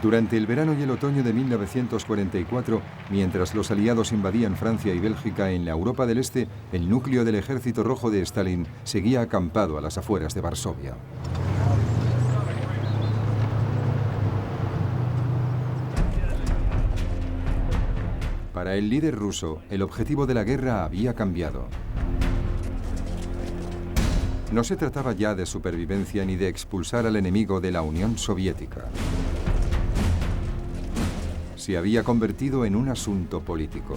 Durante el verano y el otoño de 1944, mientras los aliados invadían Francia y Bélgica en la Europa del Este, el núcleo del Ejército Rojo de Stalin seguía acampado a las afueras de Varsovia. Para el líder ruso, el objetivo de la guerra había cambiado. No se trataba ya de supervivencia ni de expulsar al enemigo de la Unión Soviética. Se había convertido en un asunto político.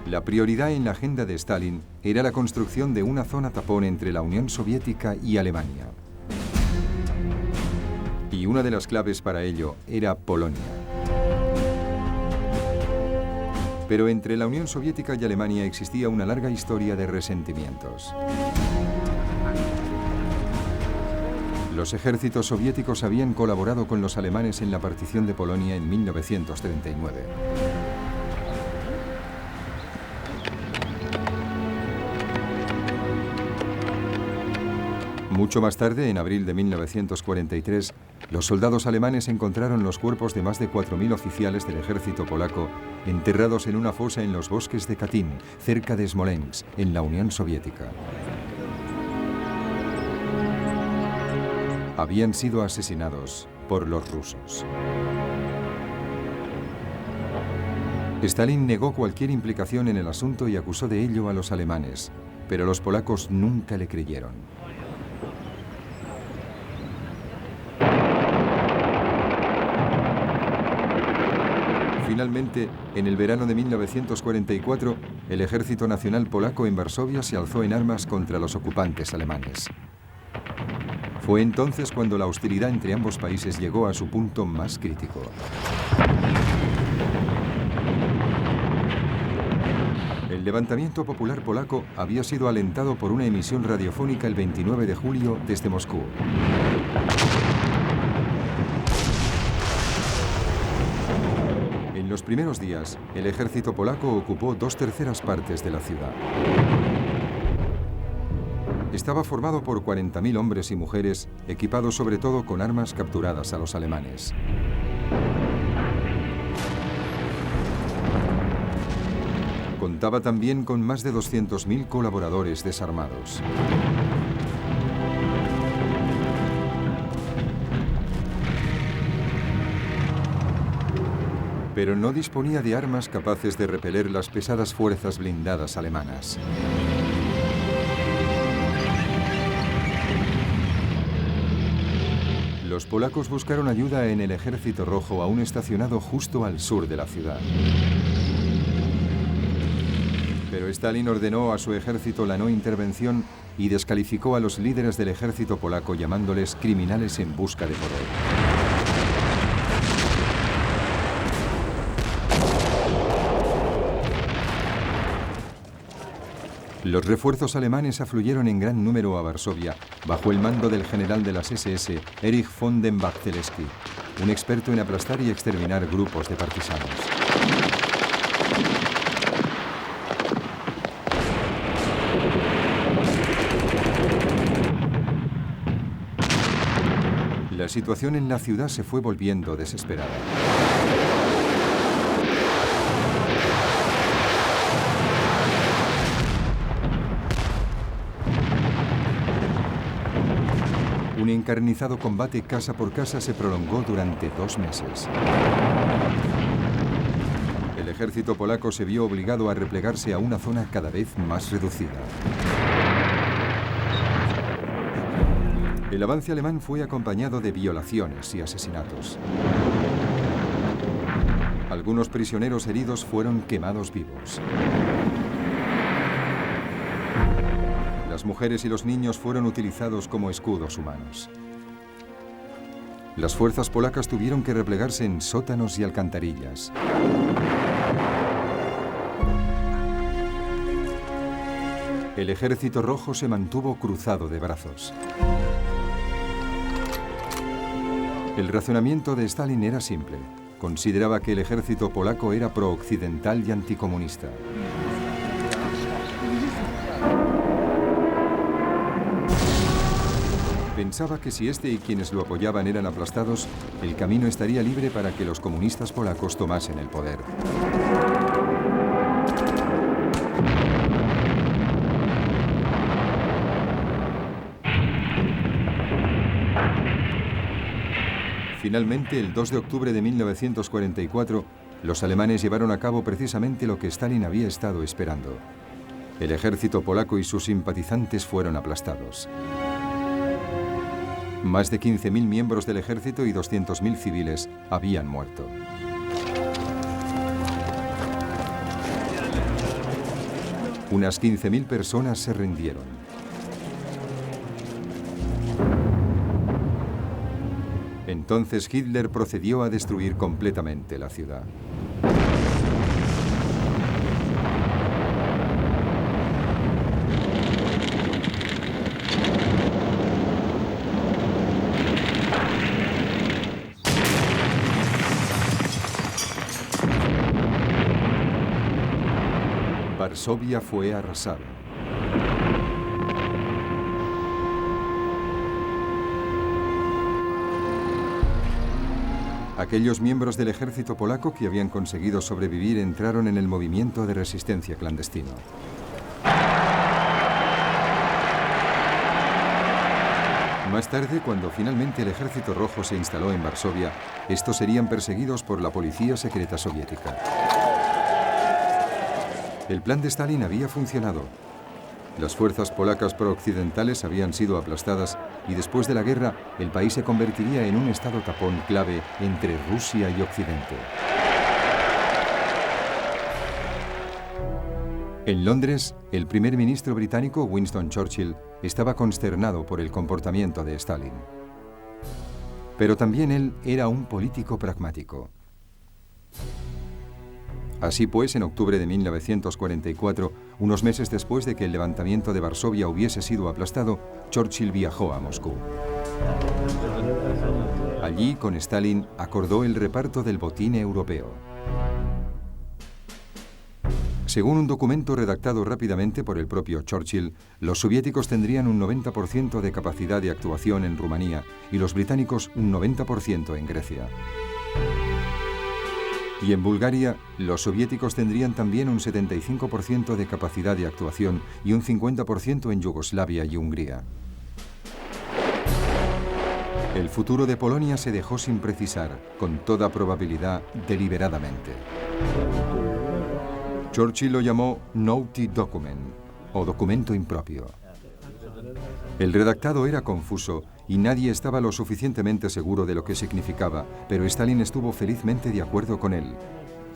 La prioridad en la agenda de Stalin era la construcción de una zona tapón entre la Unión Soviética y Alemania. Y una de las claves para ello era Polonia. Pero entre la Unión Soviética y Alemania existía una larga historia de resentimientos. Los ejércitos soviéticos habían colaborado con los alemanes en la partición de Polonia en 1939. Mucho más tarde, en abril de 1943, los soldados alemanes encontraron los cuerpos de más de 4.000 oficiales del ejército polaco enterrados en una fosa en los bosques de Katyn, cerca de Smolensk, en la Unión Soviética. Habían sido asesinados por los rusos. Stalin negó cualquier implicación en el asunto y acusó de ello a los alemanes, pero los polacos nunca le creyeron. Finalmente, en el verano de 1944, el Ejército Nacional Polaco en Varsovia se alzó en armas contra los ocupantes alemanes. Fue entonces cuando la hostilidad entre ambos países llegó a su punto más crítico. El levantamiento popular polaco había sido alentado por una emisión radiofónica el 29 de julio desde Moscú. En los primeros días, el ejército polaco ocupó 2/3 partes de la ciudad. Estaba formado por 40.000 hombres y mujeres, equipados sobre todo con armas capturadas a los alemanes. Contaba también con más de 200.000 colaboradores desarmados. Pero no disponía de armas capaces de repeler las pesadas fuerzas blindadas alemanas. Los polacos buscaron ayuda en el Ejército Rojo aún estacionado justo al sur de la ciudad. Pero Stalin ordenó a su ejército la no intervención y descalificó a los líderes del ejército polaco llamándoles criminales en busca de poder. Los refuerzos alemanes afluyeron en gran número a Varsovia, bajo el mando del general de las SS, Erich von den Bachtelski, un experto en aplastar y exterminar grupos de partisanos. La situación en la ciudad se fue volviendo desesperada. Un encarnizado combate casa por casa se prolongó durante 2 meses. El ejército polaco se vio obligado a replegarse a una zona cada vez más reducida. El avance alemán fue acompañado de violaciones y asesinatos. Algunos prisioneros heridos fueron quemados vivos. Las mujeres y los niños fueron utilizados como escudos humanos. Las fuerzas polacas tuvieron que replegarse en sótanos y alcantarillas. El Ejército Rojo se mantuvo cruzado de brazos. El razonamiento de Stalin era simple. Consideraba que el ejército polaco era pro-occidental y anticomunista. Pensaba que si este y quienes lo apoyaban eran aplastados, el camino estaría libre para que los comunistas polacos tomasen el poder. Finalmente, el 2 de octubre de 1944, los alemanes llevaron a cabo precisamente lo que Stalin había estado esperando. El ejército polaco y sus simpatizantes fueron aplastados. Más de 15.000 miembros del ejército y 200.000 civiles habían muerto. Unas 15.000 personas se rindieron. Entonces Hitler procedió a destruir completamente la ciudad. Varsovia fue arrasada. Aquellos miembros del ejército polaco que habían conseguido sobrevivir entraron en el movimiento de resistencia clandestino. Más tarde, cuando finalmente el Ejército Rojo se instaló en Varsovia, estos serían perseguidos por la policía secreta soviética. El plan de Stalin había funcionado. Las fuerzas polacas prooccidentales habían sido aplastadas y después de la guerra el país se convertiría en un estado tapón clave entre Rusia y Occidente. En Londres, el primer ministro británico Winston Churchill estaba consternado por el comportamiento de Stalin. Pero también él era un político pragmático. Así pues, en octubre de 1944, unos meses después de que el levantamiento de Varsovia hubiese sido aplastado, Churchill viajó a Moscú. Allí, con Stalin, acordó el reparto del botín europeo. Según un documento redactado rápidamente por el propio Churchill, los soviéticos tendrían un 90% de capacidad de actuación en Rumanía y los británicos un 90% en Grecia. Y en Bulgaria, los soviéticos tendrían también un 75% de capacidad de actuación y un 50% en Yugoslavia y Hungría. El futuro de Polonia se dejó sin precisar, con toda probabilidad, deliberadamente. Churchill lo llamó Naughty Document, o documento impropio. El redactado era confuso y nadie estaba lo suficientemente seguro de lo que significaba, pero Stalin estuvo felizmente de acuerdo con él.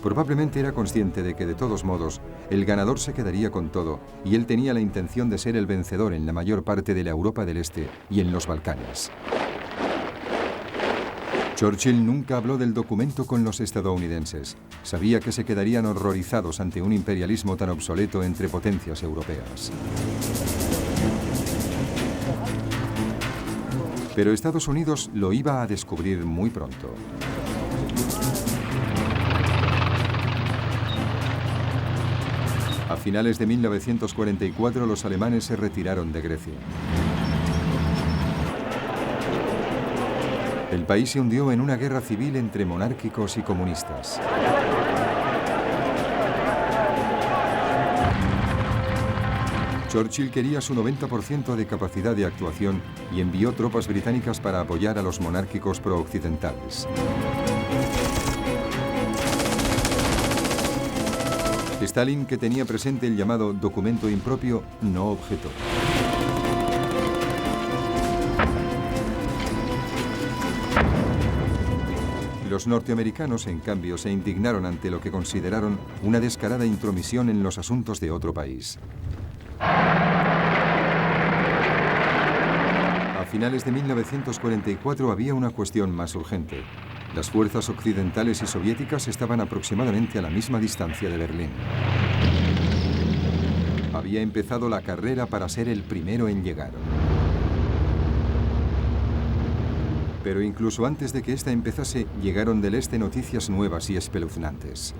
Probablemente era consciente de que, de todos modos, el ganador se quedaría con todo y él tenía la intención de ser el vencedor en la mayor parte de la Europa del Este y en los Balcanes. Churchill nunca habló del documento con los estadounidenses. Sabía que se quedarían horrorizados ante un imperialismo tan obsoleto entre potencias europeas. Pero Estados Unidos lo iba a descubrir muy pronto. A finales de 1944 los alemanes se retiraron de Grecia. El país se hundió en una guerra civil entre monárquicos y comunistas. Churchill quería su 90% de capacidad de actuación y envió tropas británicas para apoyar a los monárquicos prooccidentales. Stalin, que tenía presente el llamado documento impropio, no objetó. Los norteamericanos, en cambio, se indignaron ante lo que consideraron una descarada intromisión en los asuntos de otro país. A finales de 1944 había una cuestión más urgente. Las fuerzas occidentales y soviéticas estaban aproximadamente a la misma distancia de Berlín. Había empezado la carrera para ser el primero en llegar. Pero incluso antes de que esta empezase, llegaron del este noticias nuevas y espeluznantes.